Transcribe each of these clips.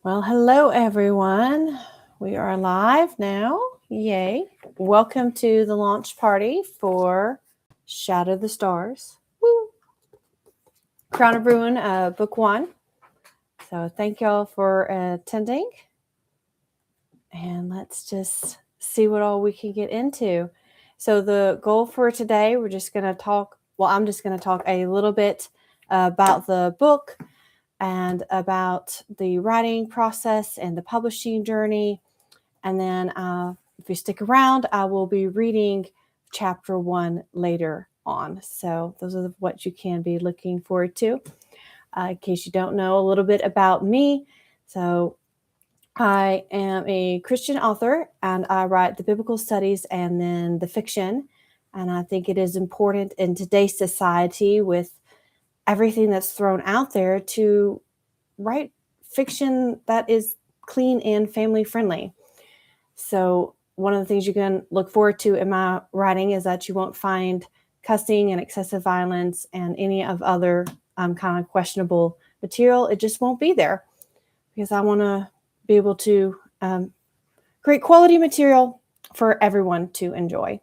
Well, hello everyone. We are live now. Yay. Welcome to the launch party for Shatter the Stars. Woo. Crown of Ruin, book 1. So thank y'all for attending. And let's just see what all we can get into. So the goal for today, I'm just going to talk a little bit about the book and about the writing process and the publishing journey. And then if you stick around, I will be reading chapter 1 later on. So those are what you can be looking forward to. In case you don't know a little bit about me. So I am a Christian author and I write the biblical studies and then the fiction. And I think it is important in today's society with everything that's thrown out there to write fiction that is clean and family friendly. So one of the things you can look forward to in my writing is that you won't find cussing and excessive violence and any of other kind of questionable material. It just won't be there because I want to be able to create quality material for everyone to enjoy.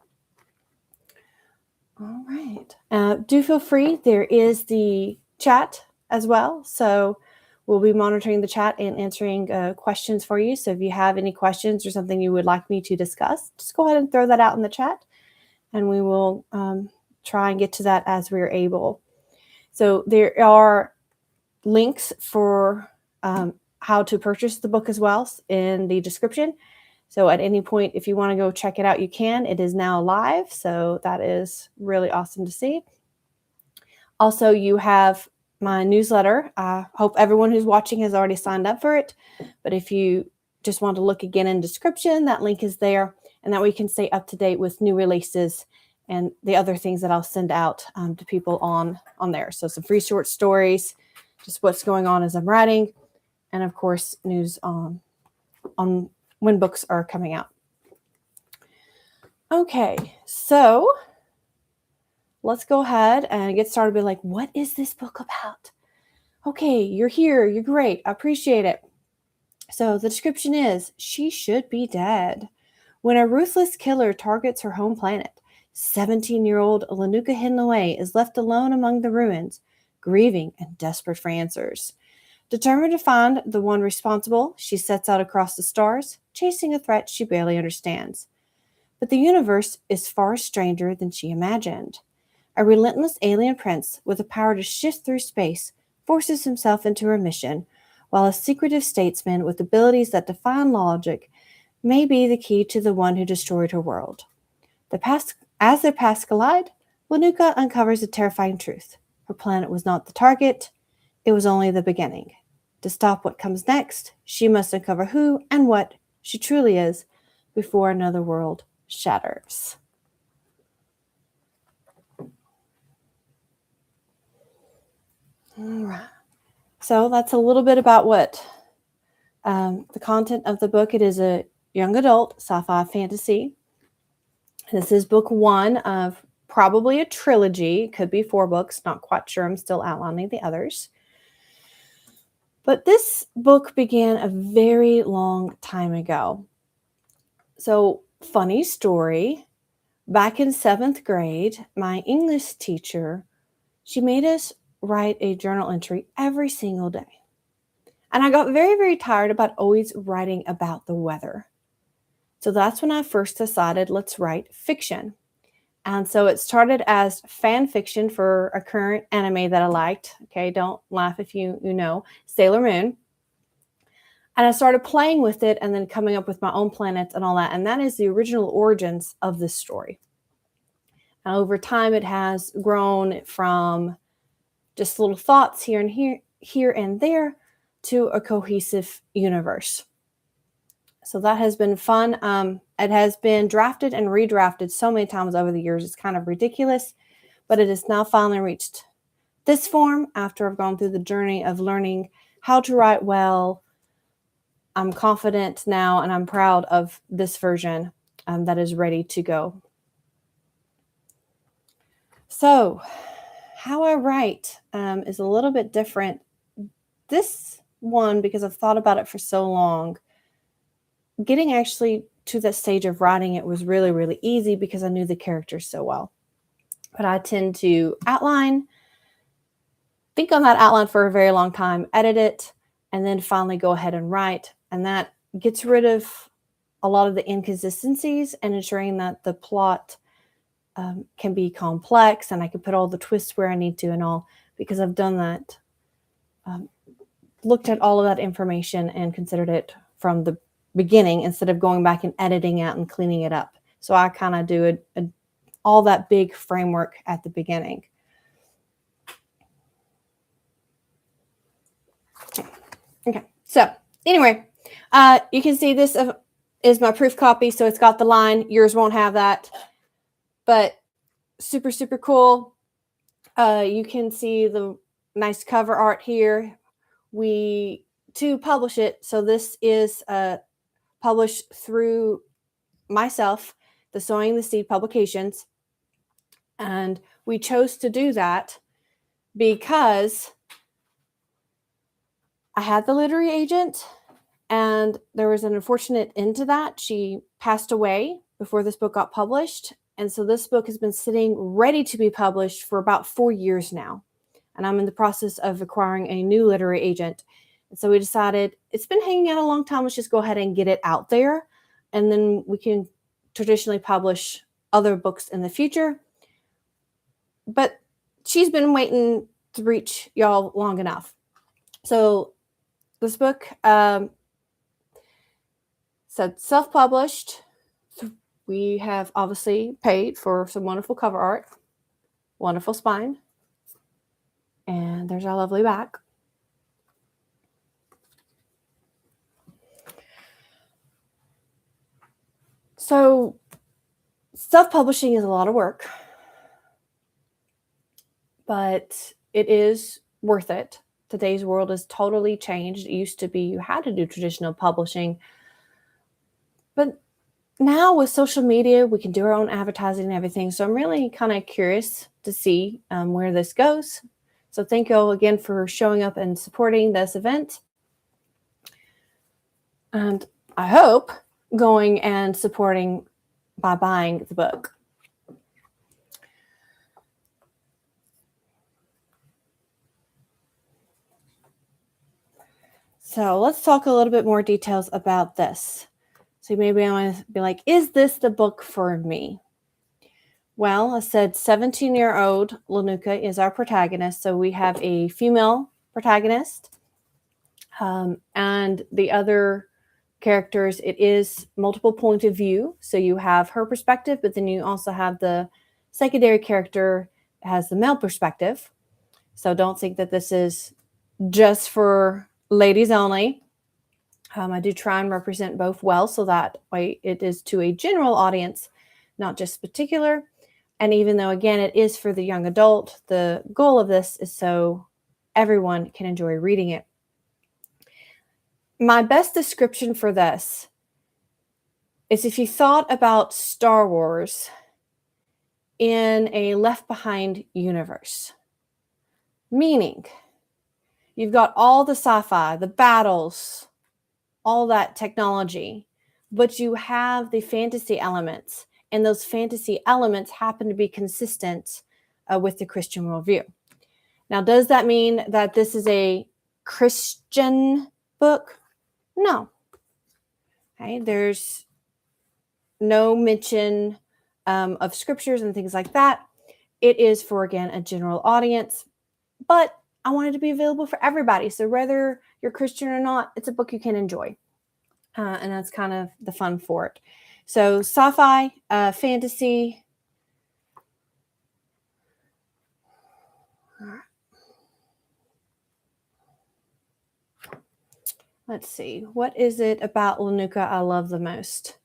All right. Do feel free. There is the chat as well. So we'll be monitoring the chat and answering questions for you. So if you have any questions or something you would like me to discuss, just go ahead and throw that out in the chat. And we will try and get to that as we're able. So there are links for how to purchase the book as well in the description. So at any point, if you want to go check it out, you can. It is now live. So that is really awesome to see. Also, you have my newsletter. I hope everyone who's watching has already signed up for it. But if you just want to look again in description, that link is there. And that way you can stay up to date with new releases and the other things that I'll send out to people on there. So some free short stories, just what's going on as I'm writing. And of course, news on when books are coming out. Okay, so let's go ahead and get started. Be like, what is this book about? Okay, you're here. You're great. I appreciate it. So the description is, she should be dead. When a ruthless killer targets her home planet, 17-year-old Linuka Hinloé is left alone among the ruins, grieving and desperate for answers. Determined to find the one responsible, she sets out across the stars, chasing a threat she barely understands. But the universe is far stranger than she imagined. A relentless alien prince with the power to shift through space forces himself into her mission, while a secretive statesman with abilities that defy logic may be the key to the one who destroyed her world. As their paths collide, Linuka uncovers a terrifying truth. Her planet was not the target, it was only the beginning. To stop what comes next, she must uncover who and what she truly is before another world shatters. All right. So that's a little bit about what the content of the book. It is a young adult sci-fi fantasy. This is book 1 of probably a trilogy. It could be 4 books. Not quite sure. I'm still outlining the others. But this book began a very long time ago. So, funny story. Back in 7th grade, my English teacher, she made us write a journal entry every single day. And I got very, very tired about always writing about the weather. So that's when I first decided, let's write fiction. And so it started as fan fiction for a current anime that I liked. Okay, don't laugh if you know, Sailor Moon. And I started playing with it and then coming up with my own planets and all that. And that is the original origins of this story. And over time, it has grown from just little thoughts here and there to a cohesive universe. So that has been fun. It has been drafted and redrafted so many times over the years. It's kind of ridiculous, but it has now finally reached this form after I've gone through the journey of learning how to write well. I'm confident now and I'm proud of this version that is ready to go. So how I write is a little bit different. This one, because I've thought about it for so long, getting actually to that stage of writing it was really, really easy because I knew the characters so well. But I tend to outline, think on that outline for a very long time, edit it, and then finally go ahead and write. And that gets rid of a lot of the inconsistencies and ensuring that the plot can be complex and I can put all the twists where I need to and all, because I've done that, looked at all of that information and considered it from the beginning instead of going back and editing out and cleaning it up. So I kind of do all that big framework at the beginning. Okay, so anyway, you can see this is my proof copy, so it's got the line. Yours won't have that, but super, super cool. You can see the nice cover art here. To publish it, so this is published through myself, the Sowing the Seed Publications, and we chose to do that because I had the literary agent, and there was an unfortunate end to that. She passed away before this book got published, and so this book has been sitting ready to be published for about 4 years now, and I'm in the process of acquiring a new literary agent. And so we decided it's been hanging out a long time. Let's just go ahead and get it out there, and then we can traditionally publish other books in the future. But she's been waiting to reach y'all long enough. So this book said self-published. We have obviously paid for some wonderful cover art, wonderful spine, and there's our lovely back. So self-publishing is a lot of work, but it is worth it. Today's world has totally changed. It used to be you had to do traditional publishing, but now with social media, we can do our own advertising and everything. So I'm really kind of curious to see where this goes. So thank you all again for showing up and supporting this event. And I hope going and supporting by buying the book. So let's talk a little bit more details about this. So maybe I want to be like, is this the book for me? Well, I said 17-year-old Linuka is our protagonist. So we have a female protagonist. And the other characters, it is multiple point of view. So you have her perspective, but then you also have the secondary character has the male perspective. So don't think that this is just for ladies only. I do try and represent both well, so that way it is to a general audience, not just particular. And even though, again, it is for the young adult, the goal of this is so everyone can enjoy reading it. My best description for this is if you thought about Star Wars in a Left Behind universe, meaning you've got all the sci-fi, the battles, all that technology, but you have the fantasy elements, and those fantasy elements happen to be consistent with the Christian worldview. Now, does that mean that this is a Christian book? No. Okay, there's no mention of scriptures and things like that. It is for, again, a general audience, but I want it to be available for everybody. So whether you're Christian or not, it's a book you can enjoy. And that's kind of the fun for it. So sci-fi, fantasy. All right. Let's see. What is it about Linuka I love the most?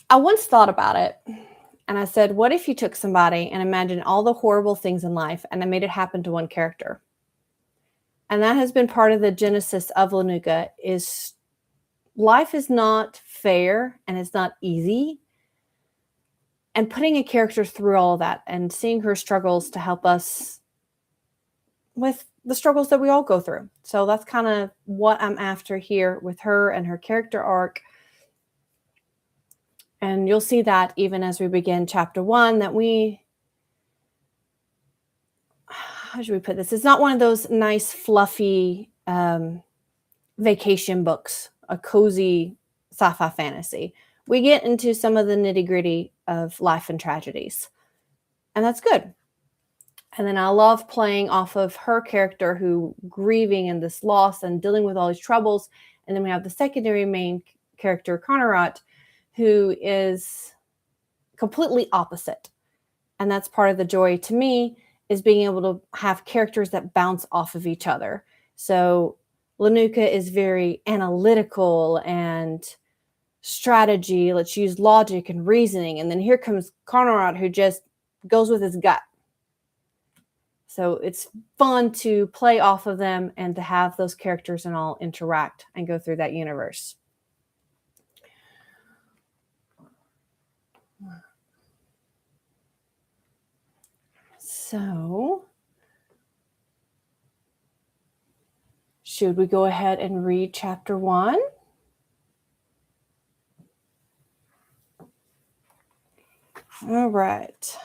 I once thought about it. And I said, what if you took somebody and imagined all the horrible things in life and I made it happen to one character? And that has been part of the genesis of Linuka, is life is not fair and it's not easy. And putting a character through all of that and seeing her struggles to help us with the struggles that we all go through. So that's kind of what I'm after here with her and her character arc. And you'll see that even as we begin chapter 1, that how should we put this? It's not one of those nice, fluffy vacation books, a cozy sci-fi fantasy. We get into some of the nitty-gritty of life and tragedies. And that's good. And then I love playing off of her character who grieving and this loss and dealing with all these troubles. And then we have the secondary main character, Conrad, who is completely opposite. And that's part of the joy to me, is being able to have characters that bounce off of each other. So Linuka is very analytical and strategy. Let's use logic and reasoning. And then here comes Conrad, who just goes with his gut. So it's fun to play off of them and to have those characters and all interact and go through that universe. So, should we go ahead and read chapter 1? All right.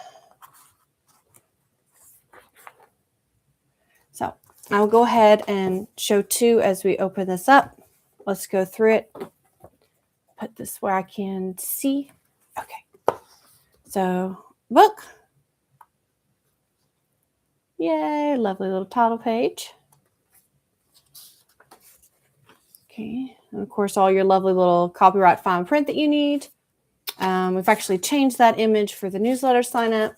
So I'll go ahead and show 2 as we open this up. Let's go through it. Put this where I can see. Okay. So, book. Yay, lovely little title page. Okay, and of course, all your lovely little copyright fine print that you need. We've actually changed that image for the newsletter sign up.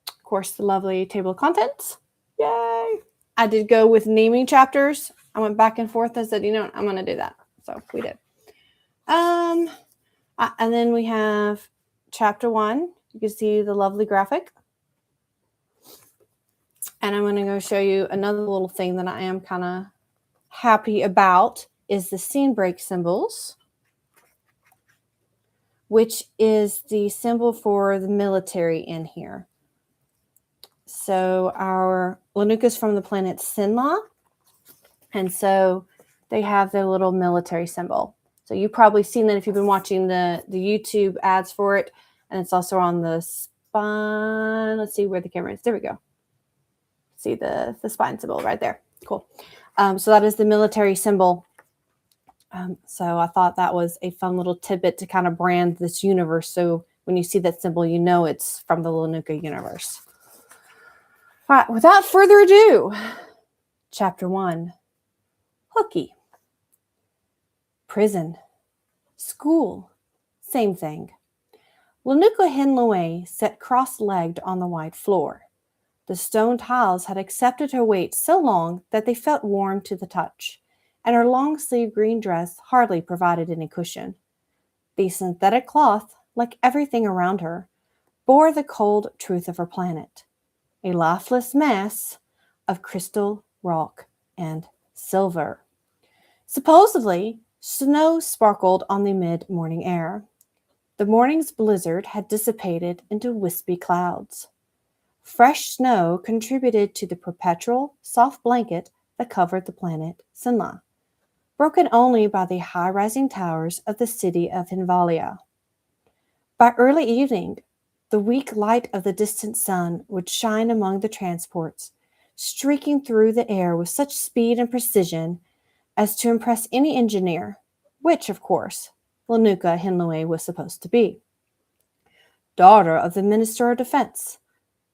Of course, the lovely table of contents. Yay! I did go with naming chapters. I went back and forth. I said, I'm going to do that. So we did. And then we have chapter 1. You can see the lovely graphic. And I'm going to go show you another little thing that I am kind of happy about is the scene break symbols, which is the symbol for the military in here. So our Linuka's from the planet Sinla, and so they have their little military symbol. So you've probably seen that if you've been watching the YouTube ads for it, and it's also on the spine. Let's see where the camera is. There we go. See the spine symbol right there. Cool. So that is the military symbol. So I thought that was a fun little tidbit to kind of brand this universe. So when you see that symbol, you know it's from the Linuka universe. All right, without further ado, chapter 1, Hooky. Prison, school, same thing. Linuka Hinloé sat cross-legged on the white floor. The stone tiles had accepted her weight so long that they felt warm to the touch, and her long-sleeved green dress hardly provided any cushion. The synthetic cloth, like everything around her, bore the cold truth of her planet, a lifeless mass of crystal, rock, and silver. Supposedly, snow sparkled on the mid-morning air. The morning's blizzard had dissipated into wispy clouds. Fresh snow contributed to the perpetual, soft blanket that covered the planet Sinla, broken only by the high-rising towers of the city of Hinvalia. By early evening, the weak light of the distant sun would shine among the transports, streaking through the air with such speed and precision as to impress any engineer, which, of course, Linuka Hinloé was supposed to be. Daughter of the Minister of Defense,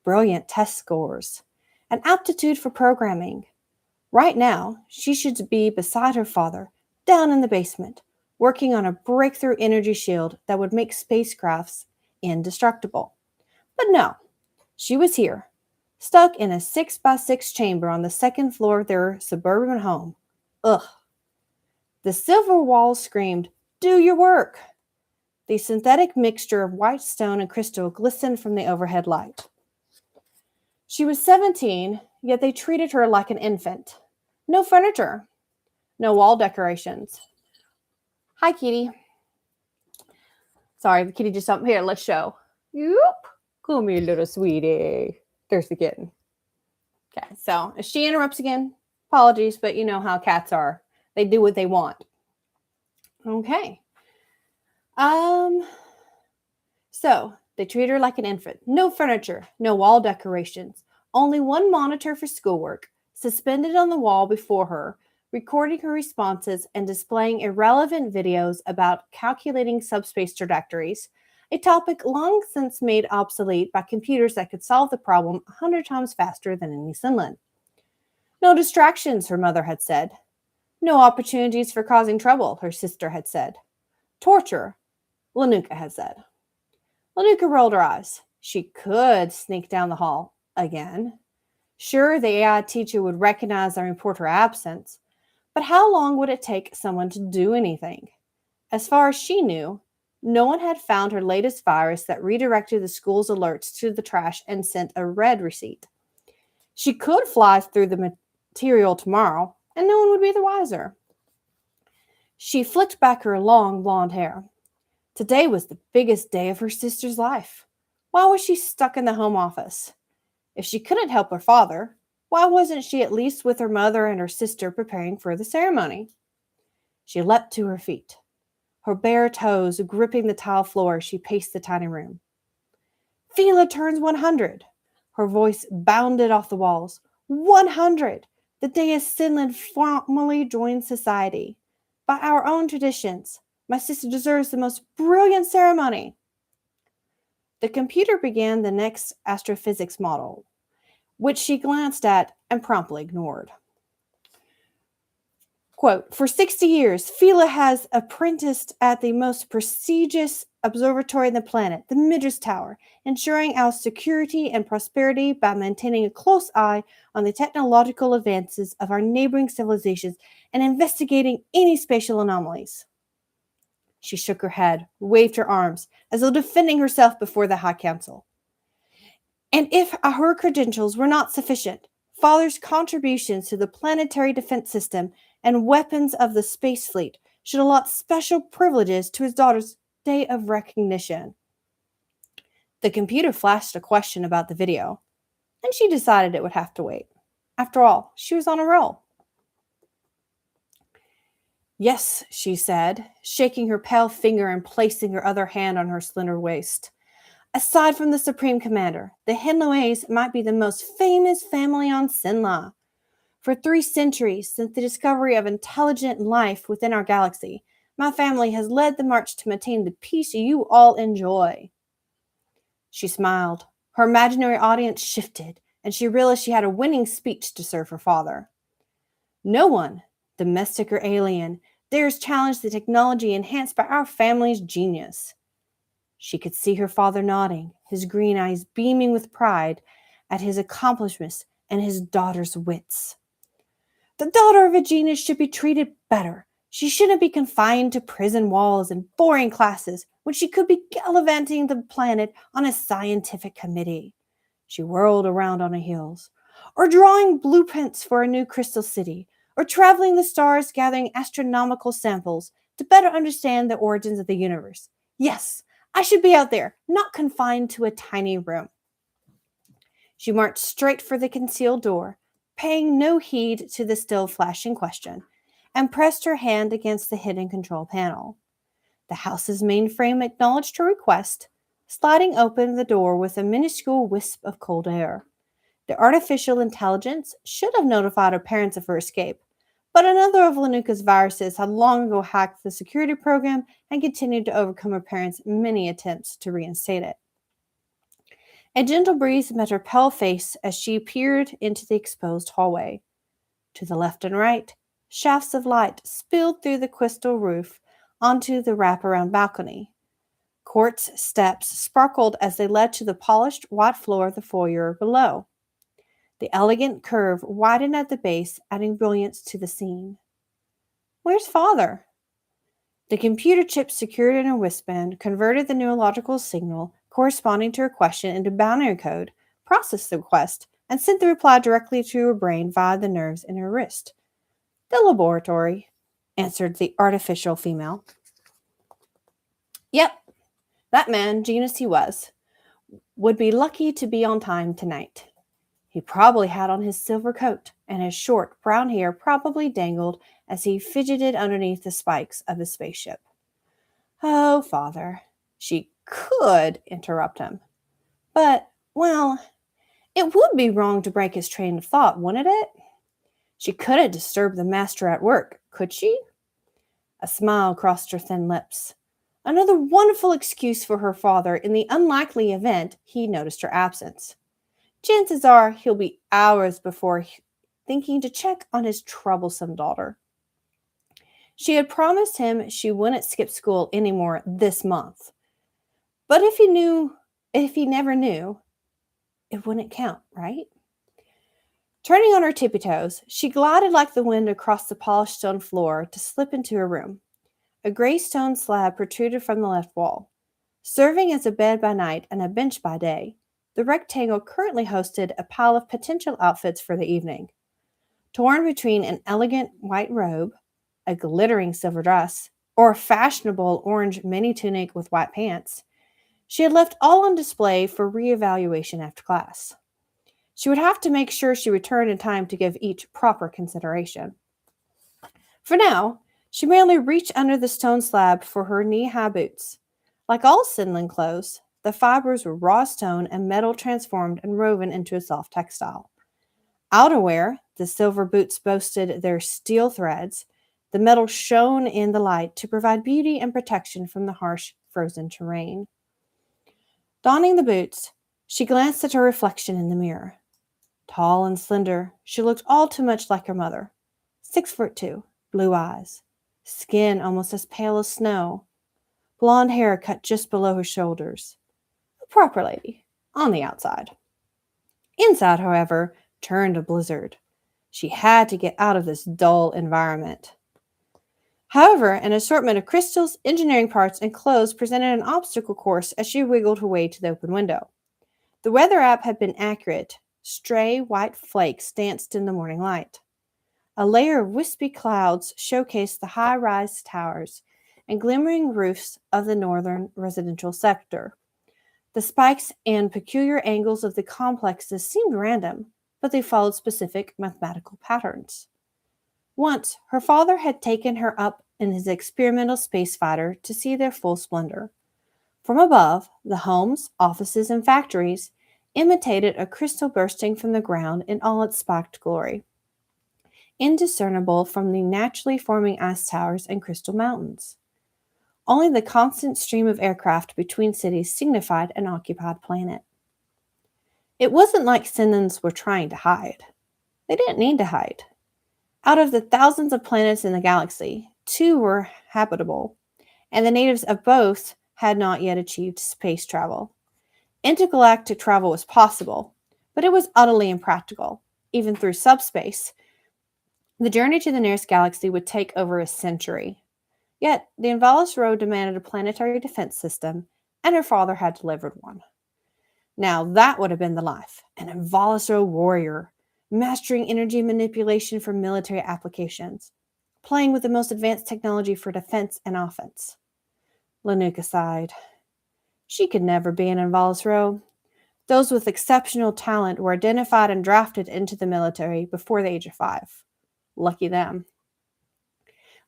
brilliant test scores, an aptitude for programming. Right now, she should be beside her father, down in the basement, working on a breakthrough energy shield that would make spacecrafts indestructible. But no, she was here, stuck in a 6x6 chamber on the second floor of their suburban home. Ugh. The silver walls screamed, "Do your work!" The synthetic mixture of white stone and crystal glistened from the overhead light. She was 17, yet they treated her like an infant. No furniture, no wall decorations. Hi, kitty. Sorry, the kitty just jumped here. Let's show. Yoop. Come here, little sweetie. There's the kitten. Okay, so if she interrupts again, apologies, but you know how cats are. They do what they want. Okay. So they treat her like an infant. No furniture, no wall decorations, only one monitor for schoolwork, suspended on the wall before her, recording her responses and displaying irrelevant videos about calculating subspace trajectories, a topic long since made obsolete by computers that could solve the problem 100 times faster than any Sinlin. No distractions, her mother had said. No opportunities for causing trouble, her sister had said. Torture, Linuka had said. Linuka rolled her eyes. She could sneak down the hall again. Sure, the AI teacher would recognize and report her absence, but how long would it take someone to do anything? As far as she knew, no one had found her latest virus that redirected the school's alerts to the trash and sent a red receipt. She could fly through the material tomorrow, and no one would be the wiser. She flicked back her long blonde hair. Today was the biggest day of her sister's life. Why was she stuck in the home office? If she couldn't help her father, why wasn't she at least with her mother and her sister preparing for the ceremony? She leapt to her feet, her bare toes gripping the tile floor as she paced the tiny room. Fila turns 100. Her voice bounded off the walls. 100! The day as Sinlin formally joined society. By our own traditions, my sister deserves the most brilliant ceremony. The computer began the next astrophysics model, which she glanced at and promptly ignored. Quote, for 60 years, Fila has apprenticed at the most prestigious observatory on the planet, the Midras Tower, ensuring our security and prosperity by maintaining a close eye on the technological advances of our neighboring civilizations and investigating any spatial anomalies. She shook her head, waved her arms, as though defending herself before the High Council. And if her credentials were not sufficient, Father's contributions to the planetary defense system and weapons of the space fleet should allot special privileges to his daughter's day of recognition. The computer flashed a question about the video, and she decided it would have to wait. After all, she was on a roll. Yes, she said, shaking her pale finger and placing her other hand on her slender waist. Aside from the Supreme Commander, the Hinloés might be the most famous family on Sinla. For 3 centuries, since the discovery of intelligent life within our galaxy, my family has led the march to maintain the peace you all enjoy. She smiled. Her imaginary audience shifted, and she realized she had a winning speech to serve her father. No one, domestic or alien, dares challenge the technology enhanced by our family's genius. She could see her father nodding, his green eyes beaming with pride at his accomplishments and his daughter's wits. The daughter of a genius should be treated better. She shouldn't be confined to prison walls and boring classes when she could be gallivanting the planet on a scientific committee. She whirled around on her heels. Or drawing blueprints for a new crystal city, or traveling the stars gathering astronomical samples to better understand the origins of the universe. Yes, I should be out there, not confined to a tiny room. She marched straight for the concealed door, paying no heed to the still flashing question, and pressed her hand against the hidden control panel. The house's mainframe acknowledged her request, sliding open the door with a minuscule wisp of cold air. The artificial intelligence should have notified her parents of her escape, but another of Linuka's viruses had long ago hacked the security program and continued to overcome her parents' many attempts to reinstate it. A gentle breeze met her pale face as she peered into the exposed hallway. To the left and right, shafts of light spilled through the crystal roof onto the wraparound balcony. Quartz steps sparkled as they led to the polished white floor of the foyer below. The elegant curve widened at the base, adding brilliance to the scene. Where's Father? The computer chip secured in her wristband converted the neurological signal corresponding to her question into binary code, processed the request, and sent the reply directly to her brain via the nerves in her wrist. The laboratory, answered the artificial female. Yep, that man, genius he was, would be lucky to be on time tonight. He probably had on his silver coat, and his short brown hair probably dangled as he fidgeted underneath the spikes of his spaceship. Oh, Father, she could interrupt him. But, well, it would be wrong to break his train of thought, wouldn't it? She couldn't disturb the master at work, could she? A smile crossed her thin lips. Another wonderful excuse for her father in the unlikely event he noticed her absence. Chances are he'll be hours before thinking to check on his troublesome daughter. She had promised him she wouldn't skip school anymore this month. But if he never knew, it wouldn't count, right? Turning on her tippy toes, she glided like the wind across the polished stone floor to slip into her room. A gray stone slab protruded from the left wall. Serving as a bed by night and a bench by day, the rectangle currently hosted a pile of potential outfits for the evening. Torn between an elegant white robe, a glittering silver dress, or a fashionable orange mini tunic with white pants, she had left all on display for reevaluation after class. She would have to make sure she returned in time to give each proper consideration. For now, she merely reached under the stone slab for her knee-high boots. Like all Sinlin clothes, the fibers were raw stone and metal transformed and woven into a soft textile. Outerwear, the silver boots boasted their steel threads. The metal shone in the light to provide beauty and protection from the harsh, frozen terrain. Donning the boots, she glanced at her reflection in the mirror. Tall and slender, she looked all too much like her mother. 6'2", blue eyes, skin almost as pale as snow, blonde hair cut just below her shoulders. A proper lady, on the outside. Inside, however, turned a blizzard. She had to get out of this dull environment. However, an assortment of crystals, engineering parts, and clothes presented an obstacle course as she wiggled her way to the open window. The weather app had been accurate. Stray white flakes danced in the morning light. A layer of wispy clouds showcased the high-rise towers and glimmering roofs of the northern residential sector. The spikes and peculiar angles of the complexes seemed random, but they followed specific mathematical patterns. Once, her father had taken her up in his experimental space fighter to see their full splendor. From above, the homes, offices, and factories imitated a crystal bursting from the ground in all its spiked glory, indiscernible from the naturally forming ice towers and crystal mountains. Only the constant stream of aircraft between cities signified an occupied planet. It wasn't like Sinlins were trying to hide. They didn't need to hide. Out of the thousands of planets in the galaxy, 2 were habitable, and the natives of both had not yet achieved space travel. Intergalactic travel was possible, but it was utterly impractical. Even through subspace, the journey to the nearest galaxy would take over a century. Yet, the Invalis Road demanded a planetary defense system, and her father had delivered one. Now that would have been the life, an Invalis Road warrior, mastering energy manipulation for military applications, playing with the most advanced technology for defense and offense. Linuka sighed. She could never be an Invalis Row. Those with exceptional talent were identified and drafted into the military before the age of 5. Lucky them.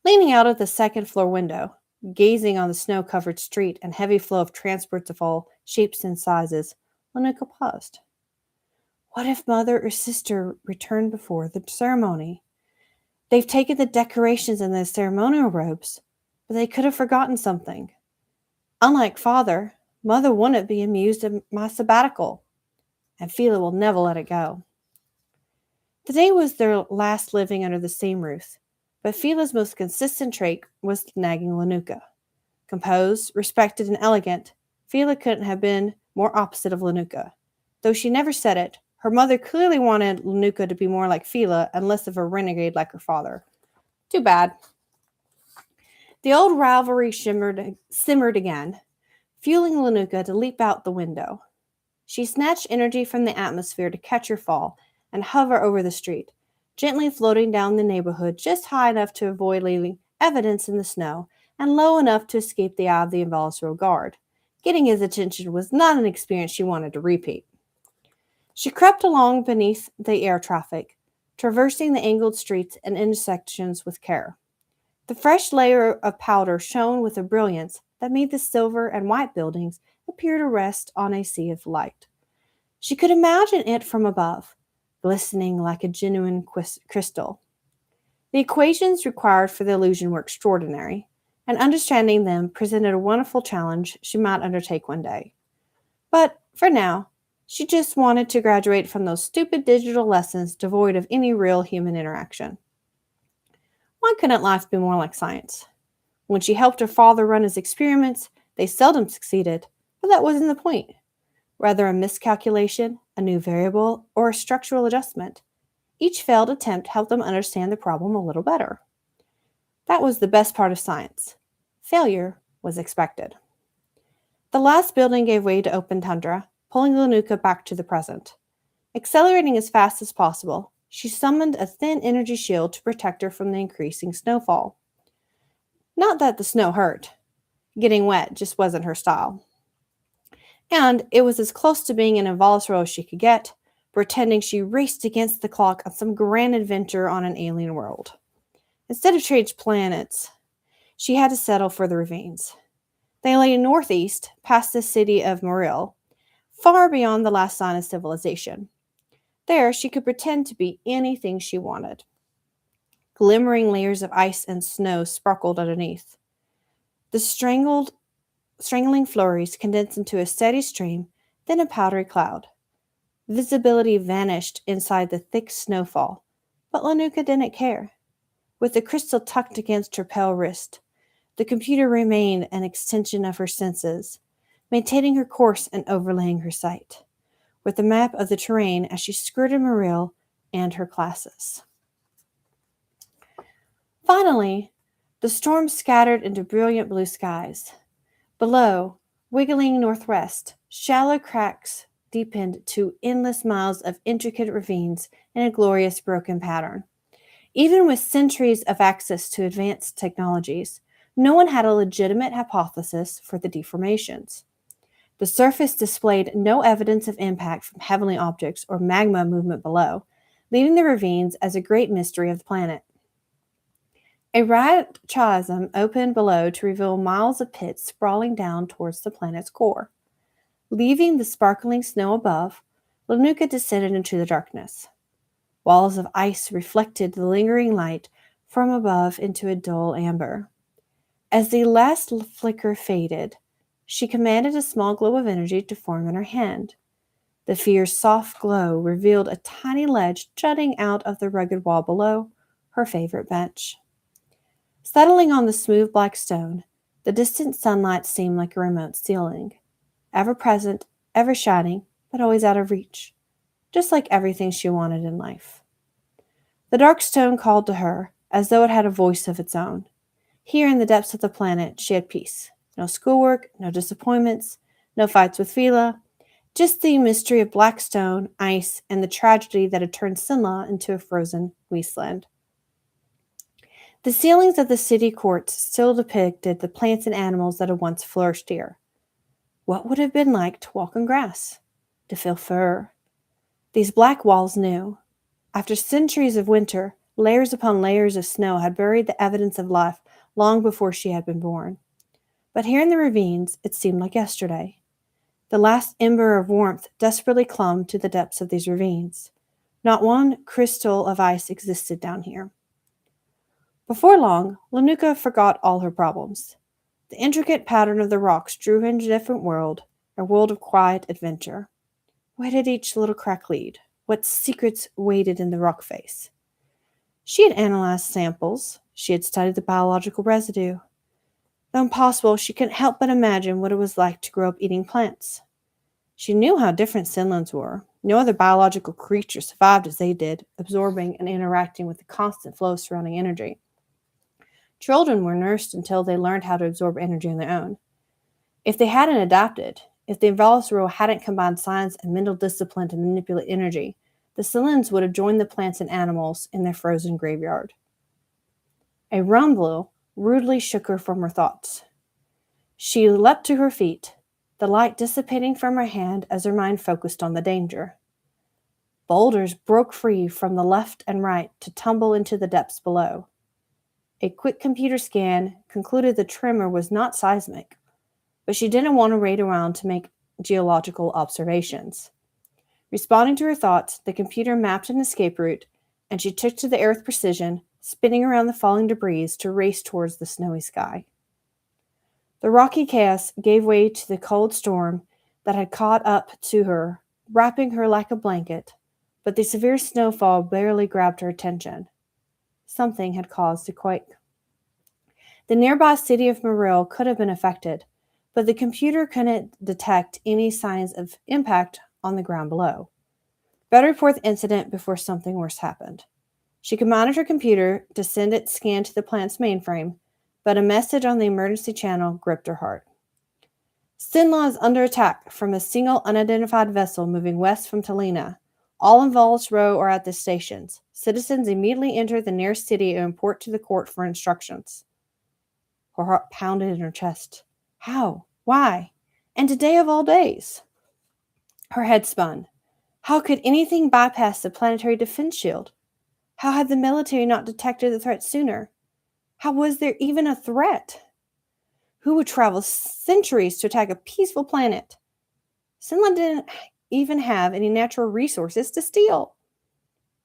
Leaning out of the second-floor window, gazing on the snow-covered street and heavy flow of transports of all shapes and sizes, Linuka paused. What if mother or sister returned before the ceremony? They've taken the decorations and the ceremonial robes, but they could have forgotten something. Unlike father, mother wouldn't be amused at my sabbatical, and Phila will never let it go. Today was their last living under the same roof, but Phila's most consistent trait was nagging Linuka. Composed, respected, and elegant, Phila couldn't have been more opposite of Linuka. Though she never said it, her mother clearly wanted Linuka to be more like Phila and less of a renegade like her father. Too bad. The old rivalry simmered again, fueling Linuka to leap out the window. She snatched energy from the atmosphere to catch her fall and hover over the street, gently floating down the neighborhood just high enough to avoid leaving evidence in the snow and low enough to escape the eye of the Invalis Row guard. Getting his attention was not an experience she wanted to repeat. She crept along beneath the air traffic, traversing the angled streets and intersections with care. The fresh layer of powder shone with a brilliance that made the silver and white buildings appear to rest on a sea of light. She could imagine it from above, glistening like a genuine crystal. The equations required for the illusion were extraordinary, and understanding them presented a wonderful challenge she might undertake one day. But for now, she just wanted to graduate from those stupid digital lessons devoid of any real human interaction. Why couldn't life be more like science? When she helped her father run his experiments, they seldom succeeded, but that wasn't the point. Rather a miscalculation, a new variable, or a structural adjustment. Each failed attempt helped them understand the problem a little better. That was the best part of science. Failure was expected. The last building gave way to open tundra, pulling Linuka back to the present. Accelerating as fast as possible, she summoned a thin energy shield to protect her from the increasing snowfall. Not that the snow hurt. Getting wet just wasn't her style. And it was as close to being an involuntary as she could get, pretending she raced against the clock on some grand adventure on an alien world. Instead of change planets, she had to settle for the ravines. They lay northeast, past the city of Moril, far beyond the last sign of civilization. There, she could pretend to be anything she wanted. Glimmering layers of ice and snow sparkled underneath. The strangling flurries condensed into a steady stream, then a powdery cloud. Visibility vanished inside the thick snowfall, but Linuka didn't care. With the crystal tucked against her pale wrist, the computer remained an extension of her senses, maintaining her course and overlaying her sight, with a map of the terrain as she skirted Moril and her classes. Finally, the storm scattered into brilliant blue skies. Below, wiggling northwest, shallow cracks deepened to endless miles of intricate ravines in a glorious broken pattern. Even with centuries of access to advanced technologies, no one had a legitimate hypothesis for the deformations. The surface displayed no evidence of impact from heavenly objects or magma movement below, leaving the ravines as a great mystery of the planet. A wide chasm opened below to reveal miles of pits sprawling down towards the planet's core. Leaving the sparkling snow above, Linuka descended into the darkness. Walls of ice reflected the lingering light from above into a dull amber. As the last flicker faded, she commanded a small globe of energy to form in her hand. The fierce, soft glow revealed a tiny ledge jutting out of the rugged wall below, her favorite bench. Settling on the smooth black stone, the distant sunlight seemed like a remote ceiling, ever present, ever shining, but always out of reach, just like everything she wanted in life. The dark stone called to her, as though it had a voice of its own. Here in the depths of the planet, she had peace. No schoolwork, no disappointments, no fights with Phila, just the mystery of black stone, ice, and the tragedy that had turned Sinla into a frozen wasteland. The ceilings of the city courts still depicted the plants and animals that had once flourished here. What would it have been like to walk on grass, to feel fur? These black walls knew. After centuries of winter, layers upon layers of snow had buried the evidence of life long before she had been born. But here in the ravines, it seemed like yesterday. The last ember of warmth desperately clung to the depths of these ravines. Not one crystal of ice existed down here. Before long, Linuka forgot all her problems. The intricate pattern of the rocks drew her into a different world, a world of quiet adventure. Where did each little crack lead? What secrets waited in the rock face? She had analyzed samples. She had studied the biological residue. Though impossible, she couldn't help but imagine what it was like to grow up eating plants. She knew how different Sinlands were. No other biological creature survived as they did, absorbing and interacting with the constant flow of surrounding energy. Children were nursed until they learned how to absorb energy on their own. If they hadn't adapted, if the involuntary hadn't combined science and mental discipline to manipulate energy, the Sinlands would have joined the plants and animals in their frozen graveyard. A rumble rudely shook her from her thoughts. She leapt to her feet, the light dissipating from her hand as her mind focused on the danger. Boulders broke free from the left and right to tumble into the depths below. A quick computer scan concluded the tremor was not seismic, but she didn't want to wait around to make geological observations. Responding to her thoughts, the computer mapped an escape route, and she took to the air with precision, spinning around the falling debris to race towards the snowy sky. The rocky chaos gave way to the cold storm that had caught up to her, wrapping her like a blanket, but the severe snowfall barely grabbed her attention. Something had caused a quake. The nearby city of Morrill could have been affected, but the computer couldn't detect any signs of impact on the ground below. Better report the incident before something worse happened. She commanded her computer to send its scan to the plant's mainframe, but a message on the emergency channel gripped her heart. Sinla is under attack from a single unidentified vessel moving west from Talina. All involved row are at the stations. Citizens immediately enter the nearest city and report to the court for instructions. Her heart pounded in her chest. How? Why? And today of all days? Her head spun. How could anything bypass the planetary defense shield? How had the military not detected the threat sooner? How was there even a threat? Who would travel centuries to attack a peaceful planet? Sinla didn't even have any natural resources to steal.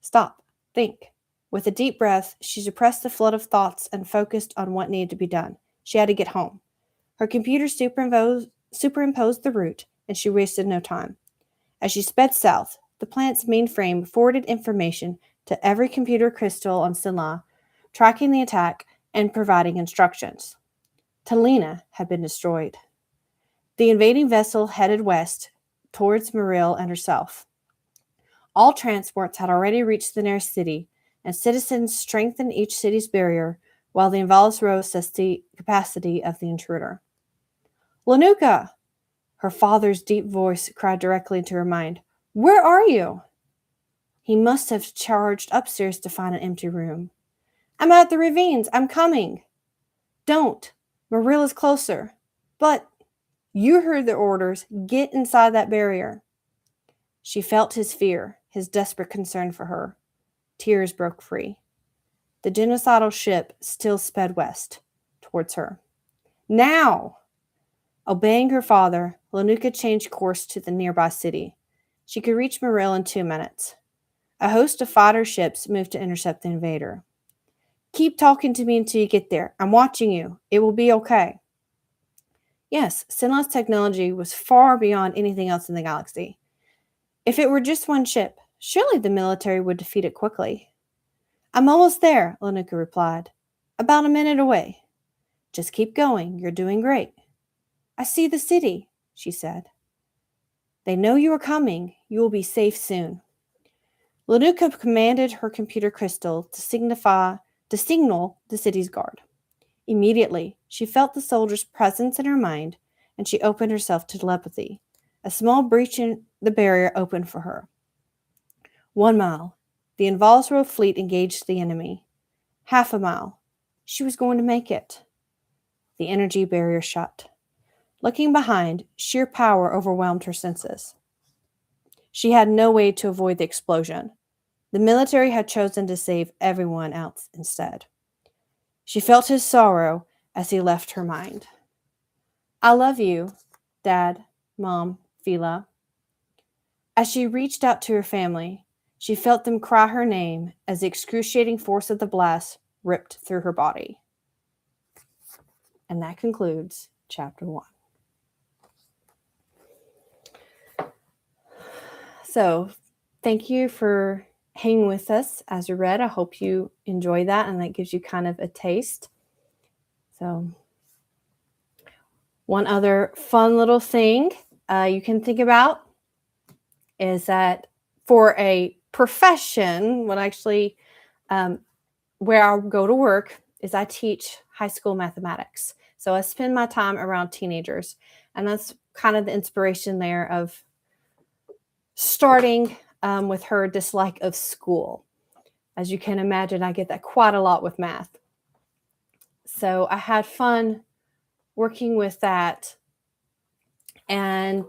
Stop. Think. With a deep breath, she suppressed the flood of thoughts and focused on what needed to be done. She had to get home. Her computer superimposed the route, and she wasted no time. As she sped south, the planet's mainframe forwarded information to every computer crystal on Sinla, tracking the attack and providing instructions. Talina had been destroyed. The invading vessel headed west towards Morrill and herself. All transports had already reached the nearest city, and citizens strengthened each city's barrier while the involved row assessed the capacity of the intruder. Linuka! Her father's deep voice cried directly into her mind. Where are you? He must have charged upstairs to find an empty room. I'm at the ravines. I'm coming. Don't. Morrill is closer. But you heard the orders. Get inside that barrier. She felt his fear, his desperate concern for her. Tears broke free. The genocidal ship still sped west, towards her. Now! Obeying her father, Linuka changed course to the nearby city. She could reach Morrill in 2 minutes. A host of fighter ships moved to intercept the invader. Keep talking to me until you get there. I'm watching you. It will be okay. Yes, Sinla's technology was far beyond anything else in the galaxy. If it were just one ship, surely the military would defeat it quickly. I'm almost there, Linuka replied. About a minute away. Just keep going. You're doing great. I see the city, she said. They know you are coming. You will be safe soon. Linuka commanded her computer crystal to signal the city's guard. Immediately, she felt the soldier's presence in her mind, and she opened herself to telepathy. A small breach in the barrier opened for her. 1 mile. The Invalsro fleet engaged the enemy. Half a mile. She was going to make it. The energy barrier shut. Looking behind, sheer power overwhelmed her senses. She had no way to avoid the explosion. The military had chosen to save everyone else instead. She felt his sorrow as he left her mind. I love you, Dad, Mom, Phila. As she reached out to her family, she felt them cry her name as the excruciating force of the blast ripped through her body. And that concludes chapter 1. So, thank you for hanging with us as you read. I hope you enjoy that and that gives you kind of a taste. So, one other fun little thing you can think about is that for a profession, what actually, where I go to work is I teach high school mathematics. So I spend my time around teenagers, and that's kind of the inspiration there of starting with her dislike of school. As you can imagine, I get that quite a lot with math. So I had fun working with that and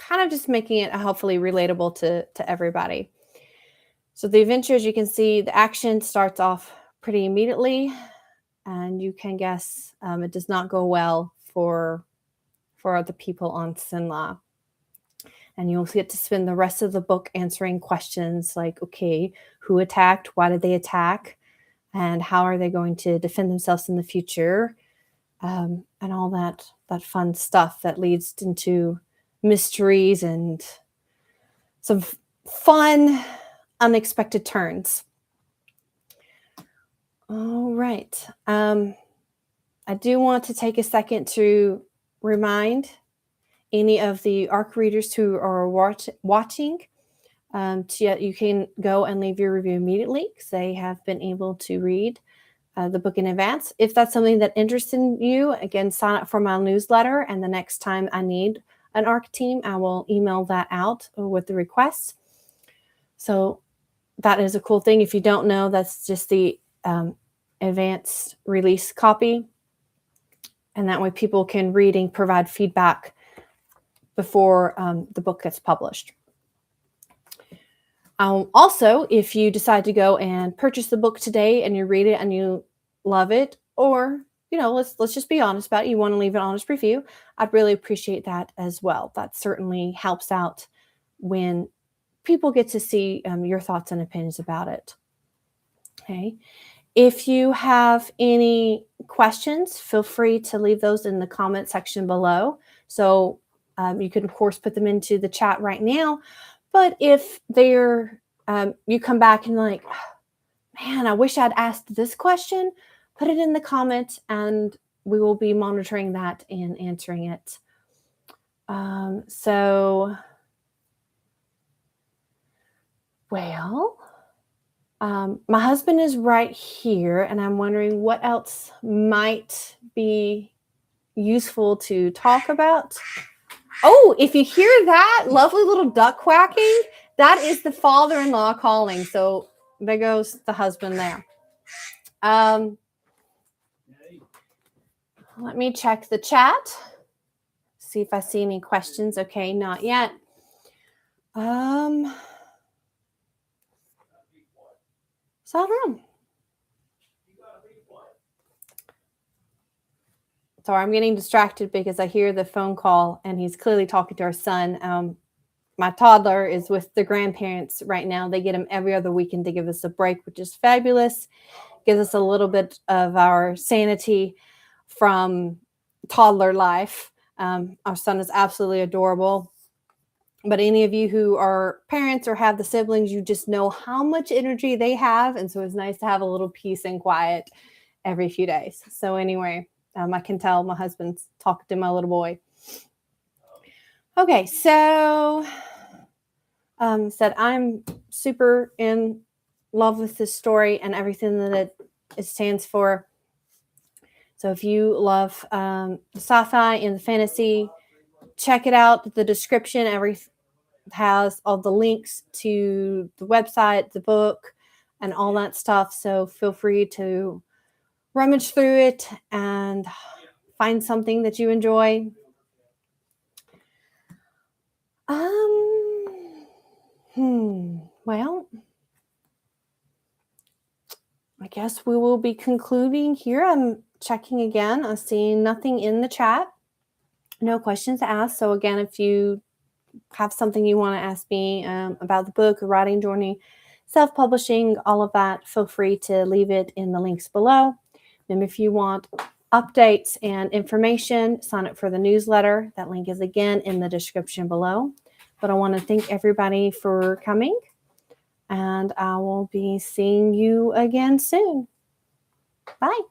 kind of just making it hopefully relatable to everybody. So the adventure, as you can see, the action starts off pretty immediately, and you can guess it does not go well for the people on Sinla. And you'll get to spend the rest of the book answering questions like, okay, who attacked? Why did they attack? And how are they going to defend themselves in the future? And all that fun stuff that leads into mysteries and some fun, unexpected turns. All right. I do want to take a second to remind any of the ARC readers who are watching, you can go and leave your review immediately because they have been able to read the book in advance. If that's something that interests you, again, sign up for my newsletter, and the next time I need an ARC team, I will email that out with the request. So that is a cool thing. If you don't know, that's just the advanced release copy. And that way people can read and provide feedback before the book gets published. Also, if you decide to go and purchase the book today and you read it and you love it, or, let's just be honest about it, you want to leave an honest review, I'd really appreciate that as well. That certainly helps out when people get to see your thoughts and opinions about it. Okay. If you have any questions, feel free to leave those in the comment section below. So you can, of course, put them into the chat right now. But if they're, you come back and like, man, I wish I'd asked this question, put it in the comments and we will be monitoring that and answering it. My husband is right here, and I'm wondering what else might be useful to talk about. Oh, if you hear that lovely little duck quacking, that is the father-in-law calling. So there goes the husband there. Let me check the chat. See if I see any questions. Okay, not yet. So I don't know. Sorry, I'm getting distracted because I hear the phone call and he's clearly talking to our son. My toddler is with the grandparents right now. They get him every other weekend to give us a break, which is fabulous. Gives us a little bit of our sanity from toddler life. Our son is absolutely adorable. But any of you who are parents or have the siblings, you just know how much energy they have. And so it's nice to have a little peace and quiet every few days. So anyway, I can tell my husband's talking to my little boy. Okay, so said I'm super in love with this story and everything that it stands for. So if you love sci-fi and the fantasy, check it out. The description has all the links to the website, the book, and all that stuff. So feel free to rummage through it and find something that you enjoy. Well, I guess we will be concluding here. I'm checking again. I'm seeing nothing in the chat. No questions asked. So again, if you have something you want to ask me about the book, or writing journey, self-publishing, all of that, feel free to leave it in the links below. And if you want updates and information, sign up for the newsletter. That link is again in the description below. But I want to thank everybody for coming, and I will be seeing you again soon. Bye.